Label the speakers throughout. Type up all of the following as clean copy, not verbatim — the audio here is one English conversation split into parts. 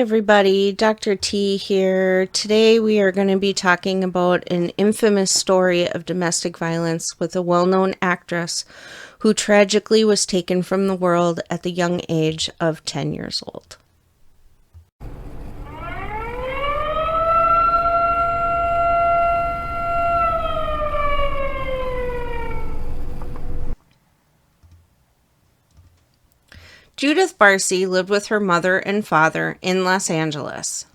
Speaker 1: everybody, Dr. T here. Today we are going to be talking about an infamous story of domestic violence with a well-known actress who tragically was taken from the world at the young age of 10 years old. Judith Barsi lived with her mother and father in Los Angeles.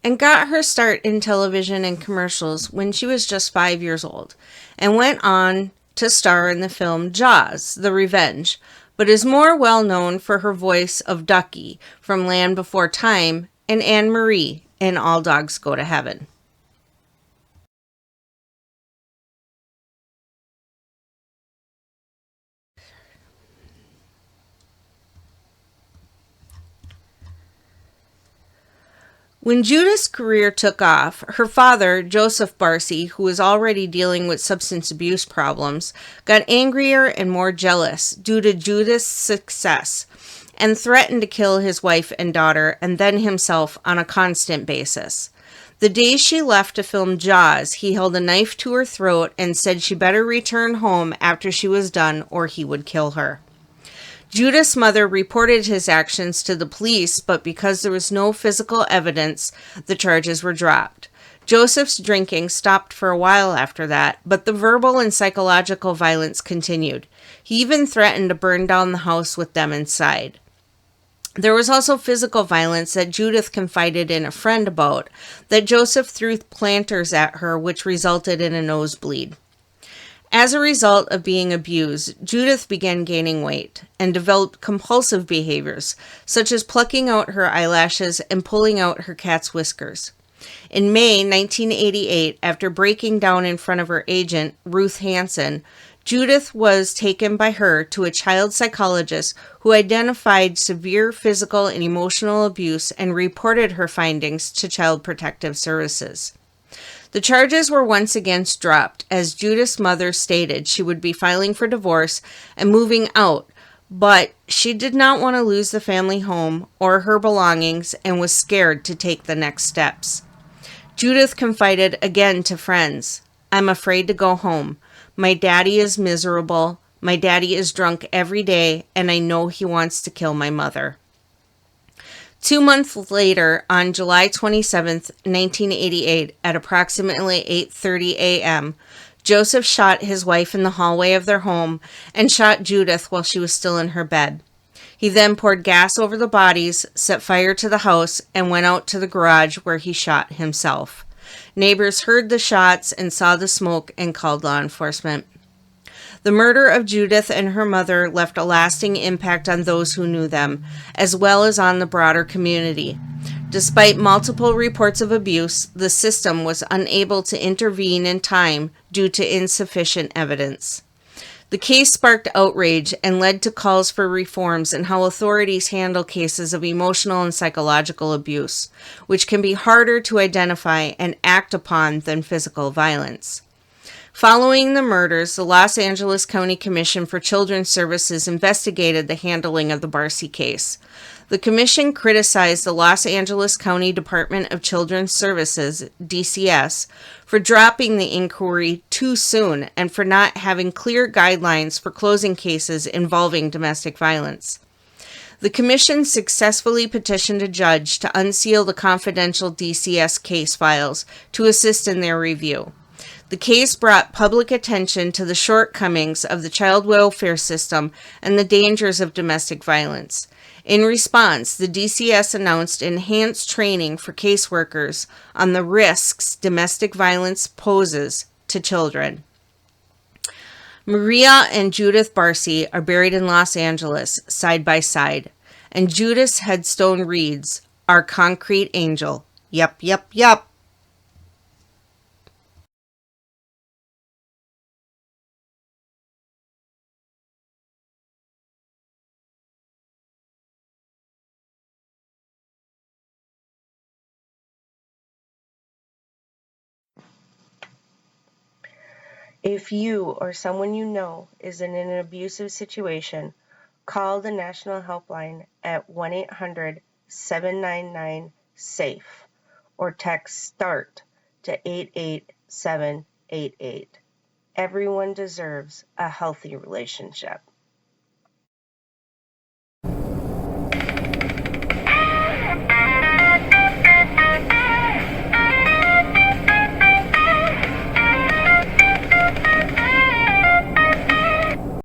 Speaker 1: And got her start in television and commercials when she was just 5 years old, and went on to star in the film Jaws: The Revenge, but is more well known for her voice of Ducky from Land Before Time and Anne Marie in All Dogs Go to Heaven. When Judith's career took off, her father, Joseph Barsi, who was already dealing with substance abuse problems, got angrier and more jealous due to Judith's success and threatened to kill his wife and daughter and then himself on a constant basis. The day she left to film Jaws, he held a knife to her throat and said she better return home after she was done or he would kill her. Judith's mother reported his actions to the police, but because there was no physical evidence, the charges were dropped. Joseph's drinking stopped for a while after that, but the verbal and psychological violence continued. He even threatened to burn down the house with them inside. There was also physical violence that Judith confided in a friend about, that Joseph threw planters at her, which resulted in a nosebleed. As a result of being abused, Judith began gaining weight and developed compulsive behaviors, such as plucking out her eyelashes and pulling out her cat's whiskers. In May 1988, after breaking down in front of her agent, Ruth Hansen, Judith was taken by her to a child psychologist who identified severe physical and emotional abuse and reported her findings to Child Protective Services. The charges were once again dropped, as Judith's mother stated she would be filing for divorce and moving out, but she did not want to lose the family home or her belongings and was scared to take the next steps. Judith confided again to friends, "I'm afraid to go home. My daddy is miserable. My daddy is drunk every day, and I know he wants to kill my mother." 2 months later, on July 27, 1988, at approximately 8:30 a.m., Joseph shot his wife in the hallway of their home and shot Judith while she was still in her bed. He then poured gas over the bodies, set fire to the house, and went out to the garage where he shot himself. Neighbors heard the shots and saw the smoke and called law enforcement. The murder of Judith and her mother left a lasting impact on those who knew them, as well as on the broader community. Despite multiple reports of abuse, the system was unable to intervene in time due to insufficient evidence. The case sparked outrage and led to calls for reforms in how authorities handle cases of emotional and psychological abuse, which can be harder to identify and act upon than physical violence. Following the murders, the Los Angeles County Commission for Children's Services investigated the handling of the Barsi case. The commission criticized the Los Angeles County Department of Children's Services, DCS, for dropping the inquiry too soon and for not having clear guidelines for closing cases involving domestic violence. The commission successfully petitioned a judge to unseal the confidential DCS case files to assist in their review. The case brought public attention to the shortcomings of the child welfare system and the dangers of domestic violence. In response, the DCS announced enhanced training for caseworkers on the risks domestic violence poses to children. Maria and Judith Barsi are buried in Los Angeles side by side, and Judith's headstone reads, "Our concrete angel." Yup, yup, yup.
Speaker 2: If you or someone you know is in an abusive situation, call the National Helpline at 1-800-799-SAFE or text START to 88788. Everyone deserves a healthy relationship.